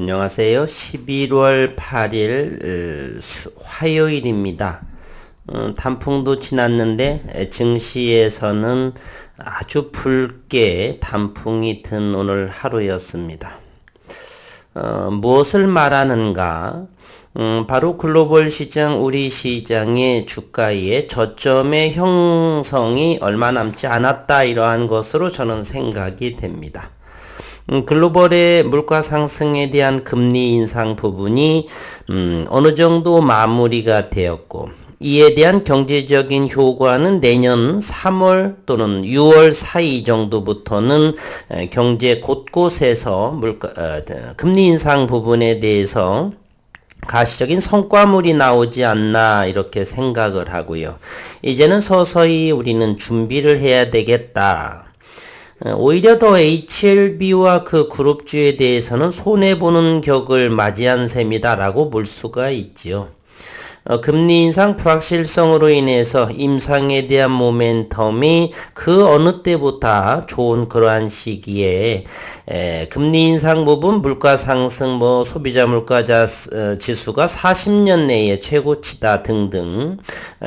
안녕하세요. 11월 8일 화요일입니다. 단풍도 지났는데 증시에서는 아주 붉게 단풍이 든 오늘 하루였습니다. 무엇을 말하는가? 바로 글로벌 시장, 우리 시장의 주가의 저점의 형성이 얼마 남지 않았다, 이러한 것으로 저는 생각이 됩니다. 글로벌의 물가 상승에 대한 금리 인상 부분이 어느 정도 마무리가 되었고, 이에 대한 경제적인 효과는 내년 3월 또는 6월 사이 정도부터는 경제 곳곳에서 금리 인상 부분에 대해서 가시적인 성과물이 나오지 않나, 이렇게 생각을 하고요. 이제는 서서히 우리는 준비를 해야 되겠다. 오히려 더 HLB와 그 그룹주에 대해서는 손해보는 격을 맞이한 셈이다라고 볼 수가 있지요. 금리 인상 불확실성으로 인해서 임상에 대한 모멘텀이 그 어느 때보다 좋은 그러한 시기에 금리 인상 부분, 물가 상승, 소비자 물가자 지수가 40년 내에 최고치다 등등,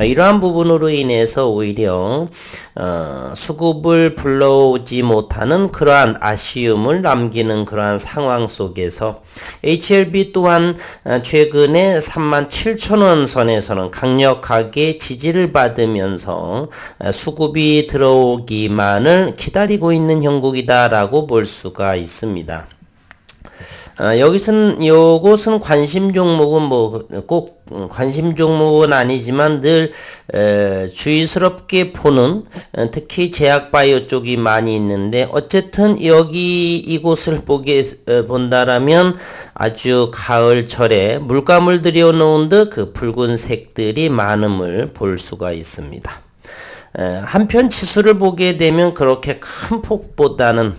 이러한 부분으로 인해서 오히려 수급을 불러오지 못하는 그러한 아쉬움을 남기는 그러한 상황 속에서 HLB 또한 최근에 37,000원 선에서는 강력하게 지지를 받으면서 수급이 들어오기만을 기다리고 있는 형국이다라고 볼 수가 있습니다. 요것은 관심 종목은 꼭 관심 종목은 아니지만 늘 주의스럽게 보는, 특히 제약바이오 쪽이 많이 있는데, 어쨌든 이곳을 본다라면 아주 가을철에 물감을 들여놓은 듯 그 붉은색들이 많음을 볼 수가 있습니다. 한편 지수를 보게 되면 그렇게 큰 폭보다는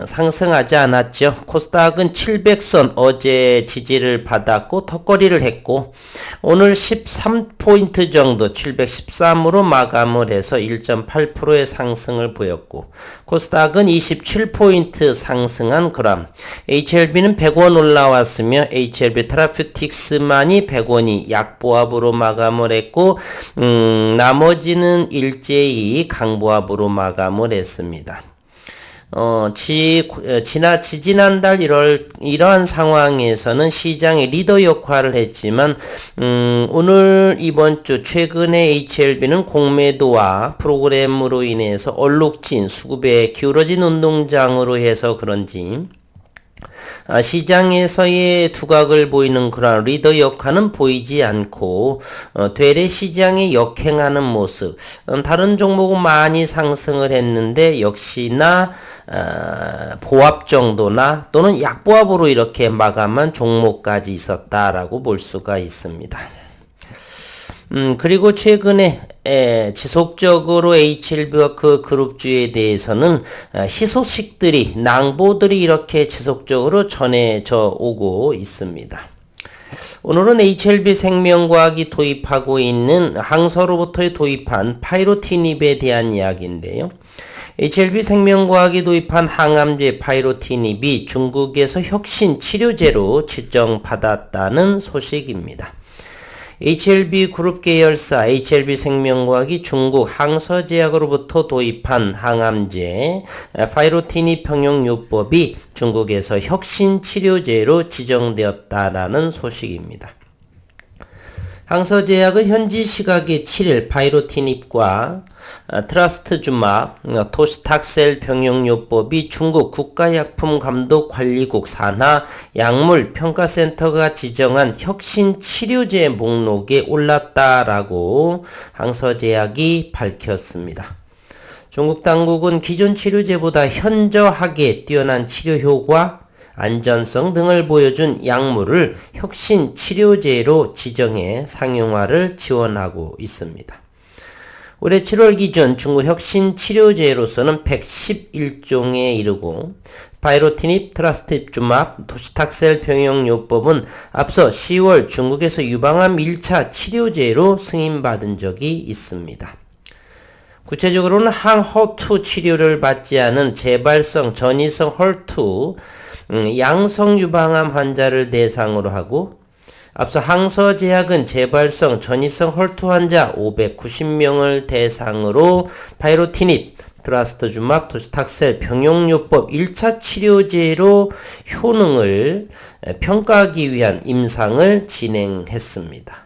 상승하지 않았죠. 코스닥은 700선 어제 지지를 받았고 턱걸이를 했고, 오늘 13포인트 정도 713으로 마감을 해서 1.8%의 상승을 보였고, 코스닥은 27포인트 상승한 그람, HLB는 100원 올라왔으며 HLB 테라퓨틱스만이 100원이 약보합으로 마감을 했고, 나머지는 일제히 강보합으로 마감을 했습니다. 지난달 이러한 상황에서는 시장의 리더 역할을 했지만, 오늘 이번 주 최근에 HLB는 공매도와 프로그램으로 인해서 얼룩진 수급에 기울어진 운동장으로 해서 그런지 시장에서의 두각을 보이는 그런 리더 역할은 보이지 않고 되레 시장에 역행하는 모습, 다른 종목은 많이 상승을 했는데 역시나 보합 정도나 또는 약보합으로 이렇게 마감한 종목까지 있었다라고 볼 수가 있습니다. 그리고 최근에 지속적으로 HLB와 그 그룹주에 대해서는 희소식들이, 낭보들이 이렇게 지속적으로 전해져 오고 있습니다. 오늘은 HLB 생명과학이 도입하고 있는, 항서로부터 도입한 파이로티닙에 대한 이야기인데요. HLB 생명과학이 도입한 항암제 파이로티닙이 중국에서 혁신 치료제로 지정받았다는 소식입니다. HLB 그룹 계열사 HLB 생명과학이 중국 항서제약으로부터 도입한 항암제 파이로티닙 병용요법이 중국에서 혁신 치료제로 지정되었다라는 소식입니다. 항서제약은 현지 시각의 7일 파이로티닙과 트라스트주맙, 토시탁셀 병용요법이 중국 국가약품감독관리국 산하 약물평가센터가 지정한 혁신 치료제 목록에 올랐다라고 항서제약이 밝혔습니다. 중국 당국은 기존 치료제보다 현저하게 뛰어난 치료 효과, 안전성 등을 보여준 약물을 혁신 치료제로 지정해 상용화를 지원하고 있습니다. 올해 7월 기준 중국 혁신 치료제로서는 111종에 이르고, 파이로티닙, 트라스트주맙, 도시탁셀 병용요법은 앞서 10월 중국에서 유방암 1차 치료제로 승인받은 적이 있습니다. 구체적으로는 항 HER2 치료를 받지 않은 재발성 전이성 HER2 양성 유방암 환자를 대상으로 하고 앞서 항서제약은 재발성 전이성 헐투 환자 590명을 대상으로 파이로티닙, 트라스트주맙, 도시탁셀 병용요법 1차 치료제로 효능을 평가하기 위한 임상을 진행했습니다.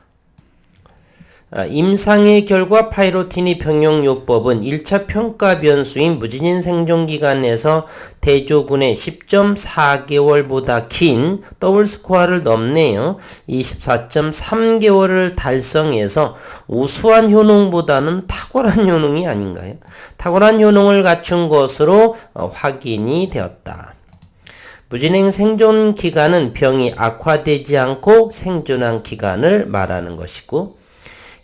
임상의 결과 파이로티닙 병용요법은 1차 평가 변수인 무진인 생존기간에서 대조군의 10.4개월보다 긴 더블 스코어를 넘네요. 24.3개월을 달성해서 우수한 효능보다는 탁월한 효능이 아닌가요? 탁월한 효능을 갖춘 것으로 확인이 되었다. 무진행 생존 기간은 병이 악화되지 않고 생존한 기간을 말하는 것이고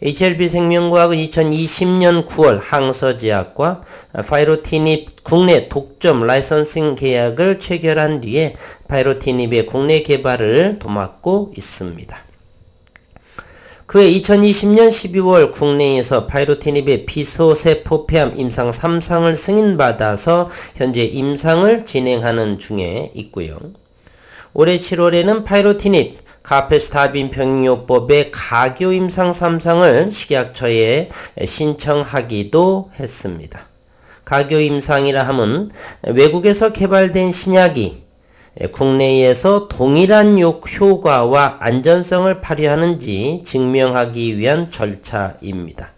HLB 생명과학은 2020년 9월 항서제약과 파이로티닙 국내 독점 라이선싱 계약을 체결한 뒤에 파이로티닙의 국내 개발을 도맡고 있습니다. 그해 2020년 12월 국내에서 파이로티닙의 비소세포폐암 임상 3상을 승인받아서 현재 임상을 진행하는 중에 있고요. 올해 7월에는 파이로티닙 카페스타빈 병용요법의 가교 임상 3상을 식약처에 신청하기도 했습니다. 가교 임상이라 함은 외국에서 개발된 신약이 국내에서 동일한 효과와 안전성을 발휘하는지 증명하기 위한 절차입니다.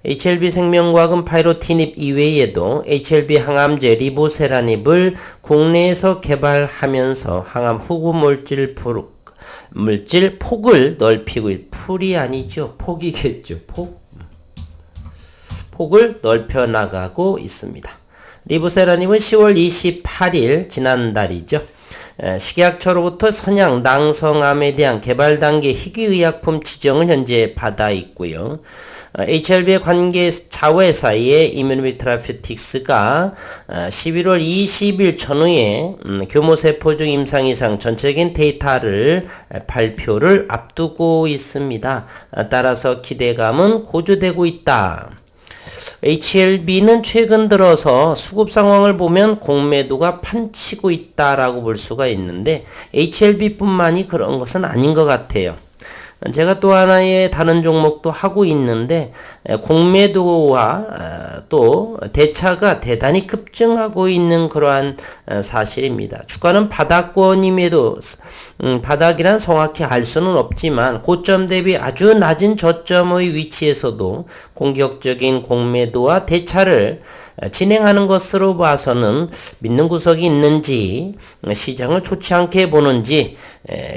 HLB 생명과학은 파이로티닙 이외에도 HLB 항암제 리보세라닙을 국내에서 개발하면서 항암 후구 물질 폭을 넓히고 풀이 아니죠. 폭이겠죠. 폭을 넓혀 나가고 있습니다. 리보세라닙은 10월 28일 지난달이죠. 식약처로부터 선양 낭성암에 대한 개발 단계 희귀의약품 지정을 현재 받아 있고요. HLB의 관계 자회사의 이뮤노비트라퓨틱스가 11월 20일 전후에 교모세포중 임상 이상 전체적인 데이터를 발표를 앞두고 있습니다. 따라서 기대감은 고조되고 있다. HLB는 최근 들어서 수급 상황을 보면 공매도가 판치고 있다라고 볼 수가 있는데 HLB뿐만이 그런 것은 아닌 것 같아요. 제가 또 하나의 다른 종목도 하고 있는데 공매도와 또 대차가 대단히 급증하고 있는 그러한 사실입니다. 주가는 바닥권임에도 바닥이란 정확히 알 수는 없지만 고점 대비 아주 낮은 저점의 위치에서도 공격적인 공매도와 대차를 진행하는 것으로 봐서는 믿는 구석이 있는지 시장을 좋지 않게 보는지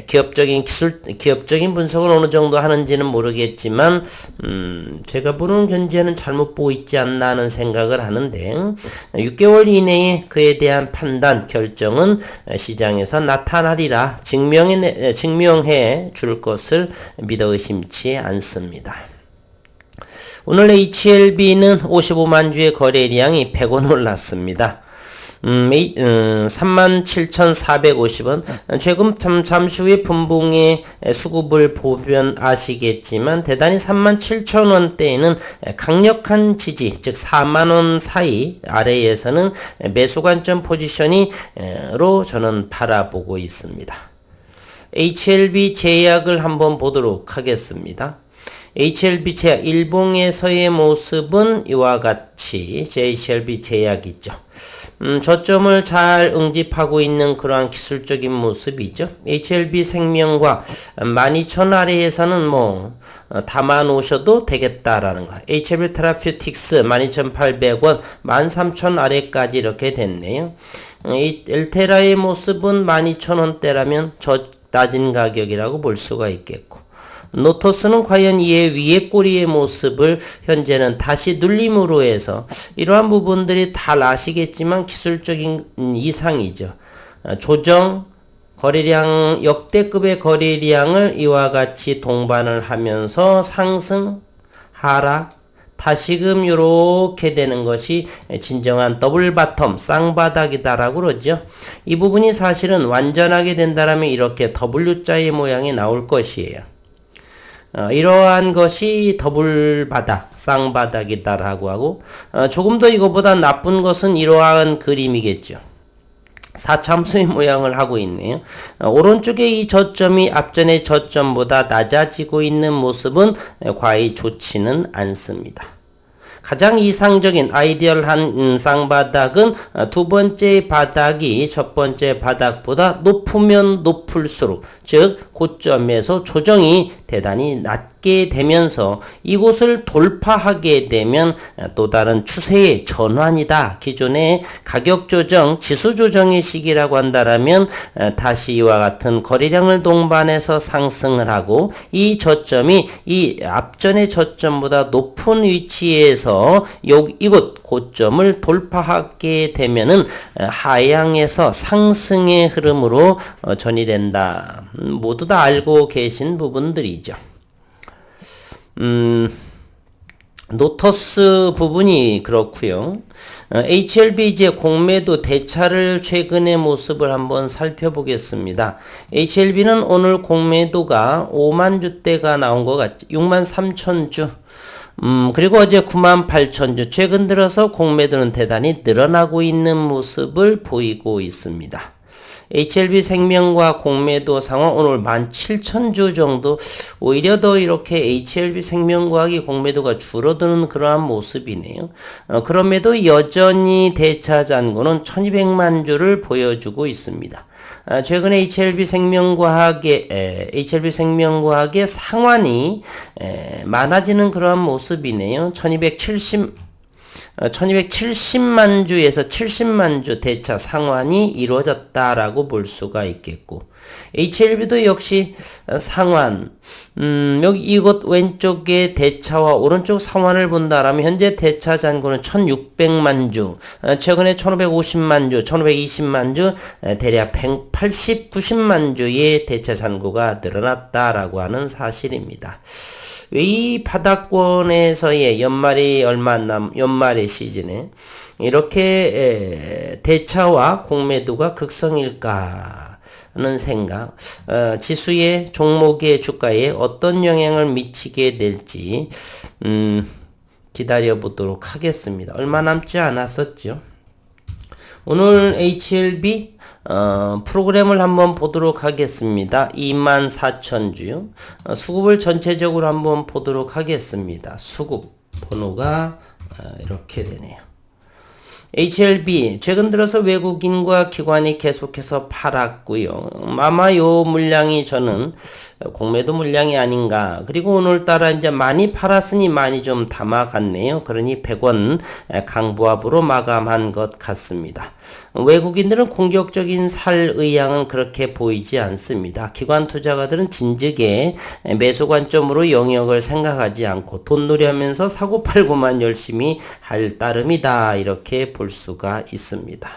기업적인 분석을 어느 정도 하는지는 모르겠지만 제가 보는 견지에는 잘못 보고 있지 않나 하는 생각을 하는데 6개월 이내에 그에 대한 판단 결정은 시장에서 나타나리라 증명해 줄 것을 믿어 의심치 않습니다. 오늘 HLB는 55만 주의 거래량이 100원 올랐습니다. 37,450원. 최근 잠시 후에 분봉의 수급을 보면 아시겠지만 대단히 37,000원대에는 강력한 지지, 즉 4만원 사이 아래에서는 매수 관점 포지션이로 저는 바라보고 있습니다. HLB 제약을 한번 보도록 하겠습니다. HLB 제약 일봉에서의 모습은 이와 같이 HLB 제약이죠. 저점을 잘 응집하고 있는 그러한 기술적인 모습이죠. HLB 생명과 12,000 아래에서는 담아 놓으셔도 되겠다라는 거. HLB 테라퓨틱스 12,800원, 13,000 아래까지 이렇게 됐네요. 엘테라의 모습은 12,000원대라면 저 낮은 가격이라고 볼 수가 있겠고. 노토스는 과연 이에 위에 꼬리의 모습을 현재는 다시 눌림으로 해서 이러한 부분들이 다 아시겠지만 기술적인 이상이죠. 조정 거래량 역대급의 거래량을 이와 같이 동반을 하면서 상승 하락 다시금 요렇게 되는 것이 진정한 더블 바텀 쌍바닥이다라고 그러죠. 이 부분이 사실은 완전하게 된다라면 이렇게 W자의 모양이 나올 것이에요. 이러한 것이 더블 바닥, 쌍바닥이다라고 하고 조금 더 이거보다 나쁜 것은 이러한 그림이겠죠. 사참수의 모양을 하고 있네요. 오른쪽에 이 저점이 앞전의 저점보다 낮아지고 있는 모습은 과히 좋지는 않습니다. 가장 이상적인 아이디얼한 쌍바닥은 두 번째 바닥이 첫 번째 바닥보다 높으면 높을수록, 즉 고점에서 조정이 대단히 낮게 되면서 이곳을 돌파하게 되면 또 다른 추세의 전환이다. 기존의 가격 조정, 지수 조정의 시기라고 한다라면 다시 이와 같은 거래량을 동반해서 상승을 하고 이 저점이 이 앞전의 저점보다 높은 위치에서 이곳 고점을 돌파하게 되면은 하향에서 상승의 흐름으로 전이된다. 모두 다 알고 계신 부분들이죠. 노터스 부분이 그렇고요. HLB 이제 공매도 대차를 최근의 모습을 한번 살펴보겠습니다. HLB는 오늘 공매도가 5만 주대가 나온 것 같죠. 6만 3천 주. 그리고 어제 98,000주, 최근 들어서 공매도는 대단히 늘어나고 있는 모습을 보이고 있습니다. HLB 생명과 공매도 상황 오늘 17,000주 정도, 오히려 더 이렇게 HLB 생명과학이 공매도가 줄어드는 그러한 모습이네요. 그럼에도 여전히 대차 잔고는 1200만 주를 보여주고 있습니다. 최근에 HLB 생명과학의 상환이 많아지는 그러한 모습이네요. 1270만 주에서 70만 주 대차 상환이 이루어졌다라고 볼 수가 있겠고, HLB도 역시 상환, 여기 이곳 왼쪽에 대차와 오른쪽 상환을 본다라면 현재 대차 잔고는 1600만 주, 최근에 1550만 주, 1520만 주, 대략 180, 90만 주의 대차 잔고가 늘어났다라고 하는 사실입니다. 이 바닥권에서의 연말의 시즌에 이렇게 대차와 공매도가 극성일까 하는 생각, 지수의 종목의 주가에 어떤 영향을 미치게 될지 기다려 보도록 하겠습니다. 얼마 남지 않았었죠. 오늘 HLB 프로그램을 한번 보도록 하겠습니다. 24,000주요. 수급을 전체적으로 한번 보도록 하겠습니다. 수급 번호가 이렇게 되네요. HLB 최근 들어서 외국인과 기관이 계속해서 팔았고요. 아마 요 물량이 저는 공매도 물량이 아닌가. 그리고 오늘따라 이제 많이 팔았으니 많이 좀 담아갔네요. 그러니 100원 강보합으로 마감한 것 같습니다. 외국인들은 공격적인 살 의향은 그렇게 보이지 않습니다. 기관 투자가들은 진즉에 매수 관점으로 영역을 생각하지 않고 돈놀이하면서 사고팔고만 열심히 할 따름이다. 이렇게 볼 수가 있습니다.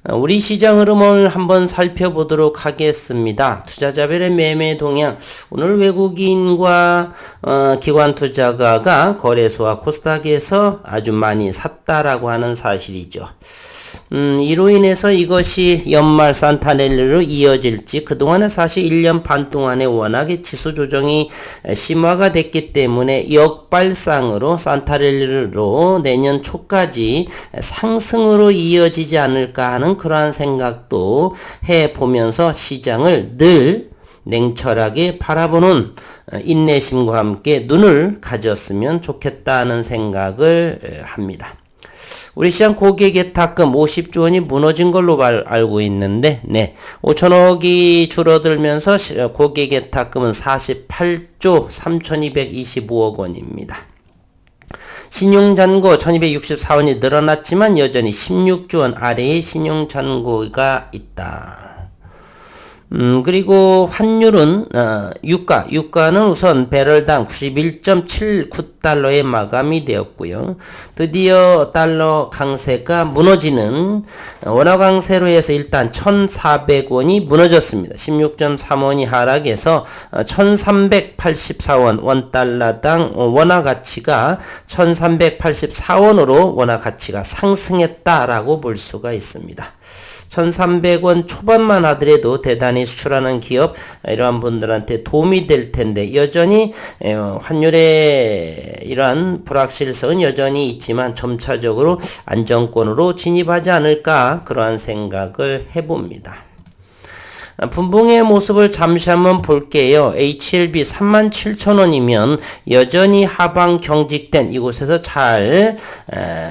우리 시장 흐름을 한번 살펴보도록 하겠습니다. 투자자별의 매매 동향. 오늘 외국인과 기관 투자가가 거래소와 코스닥에서 아주 많이 샀다라고 하는 사실이죠. 이로 인해서 이것이 연말 산타넬리로 이어질지, 그동안에 사실 1년 반 동안에 워낙에 지수 조정이 심화가 됐기 때문에 역발상으로 산타넬리로 내년 초까지 상승으로 이어지지 않을까 하는 그러한 생각도 해보면서 시장을 늘 냉철하게 바라보는 인내심과 함께 눈을 가졌으면 좋겠다는 생각을 합니다. 우리 시장 고객의 탁금 50조 원이 무너진 걸로 알고 있는데, 5천억이 줄어들면서 고객의 탁금은 48조 3225억 원입니다. 신용잔고 1264원이 늘어났지만 여전히 16조 원 아래의 신용잔고가 있다. 그리고 환율은 유가는 우선 배럴당 91.79달러에 마감이 되었고요. 드디어 달러 강세가 무너지는 원화 강세로 해서 일단 1,400원이 무너졌습니다. 16.3원이 하락해서 1,384원, 원달러당 원화 가치가 1,384원으로 원화 가치가 상승했다라고 볼 수가 있습니다. 1,300원 초반만 하더라도 대단히 수출하는 기업, 이러한 분들한테 도움이 될 텐데, 여전히 환율의 이러한 불확실성은 여전히 있지만 점차적으로 안정권으로 진입하지 않을까 그러한 생각을 해봅니다. 분봉의 모습을 잠시 한번 볼게요. HLB 37,000원이면 여전히 하방 경직된 이곳에서 잘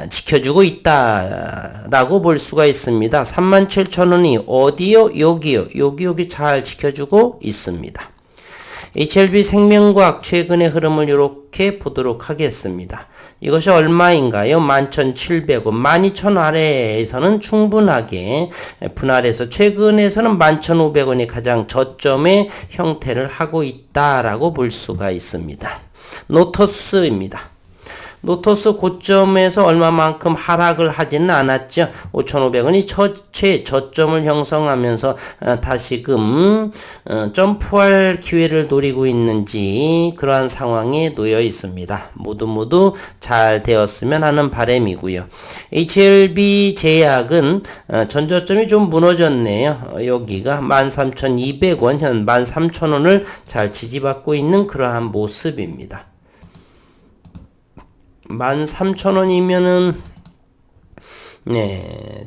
지켜주고 있다라고 볼 수가 있습니다. 37,000원이 어디요? 여기요. 여기 잘 지켜주고 있습니다. HLB 생명과학 최근의 흐름을 이렇게 보도록 하겠습니다. 이것이 얼마인가요? 11,700원, 12,000원 아래에서는 충분하게 분할해서 최근에서는 11,500원이 가장 저점의 형태를 하고 있다라고 볼 수가 있습니다. 노토스입니다. 노토스 고점에서 얼마만큼 하락을 하지는 않았죠. 5,500원이 최저점을 형성하면서 다시금 점프할 기회를 노리고 있는지 그러한 상황에 놓여 있습니다. 모두 잘 되었으면 하는 바람이고요. HLB 제약은 전저점이 좀 무너졌네요. 여기가 13,200원, 현 13,000원을 잘 지지받고 있는 그러한 모습입니다. 13,000원이면은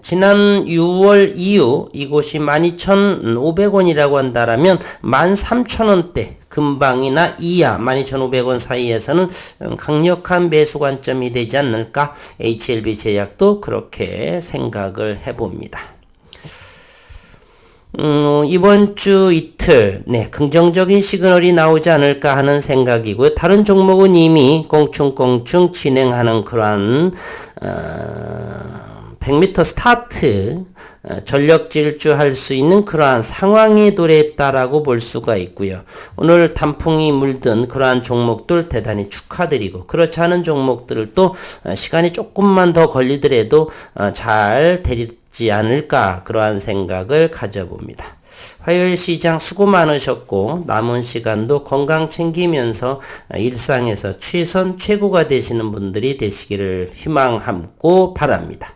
지난 6월 이후 이곳이 12,500원이라고 한다라면 13,000원대 근방이나 이하 12,500원 사이에서는 강력한 매수 관점이 되지 않을까 HLB 제약도 그렇게 생각을 해봅니다. 이번 주 이틀, 긍정적인 시그널이 나오지 않을까 하는 생각이고요. 다른 종목은 이미 꽁충꽁충 진행하는 그러한, 100m 스타트, 전력 질주할 수 있는 그러한 상황에 도래했다라고 볼 수가 있고요. 오늘 단풍이 물든 그러한 종목들 대단히 축하드리고, 그렇지 않은 종목들을 또 시간이 조금만 더 걸리더라도 잘 되지 않을까 그러한 생각을 가져봅니다. 화요일 시장 수고 많으셨고 남은 시간도 건강 챙기면서 일상에서 최선 최고가 되시는 분들이 되시기를 희망하고 바랍니다.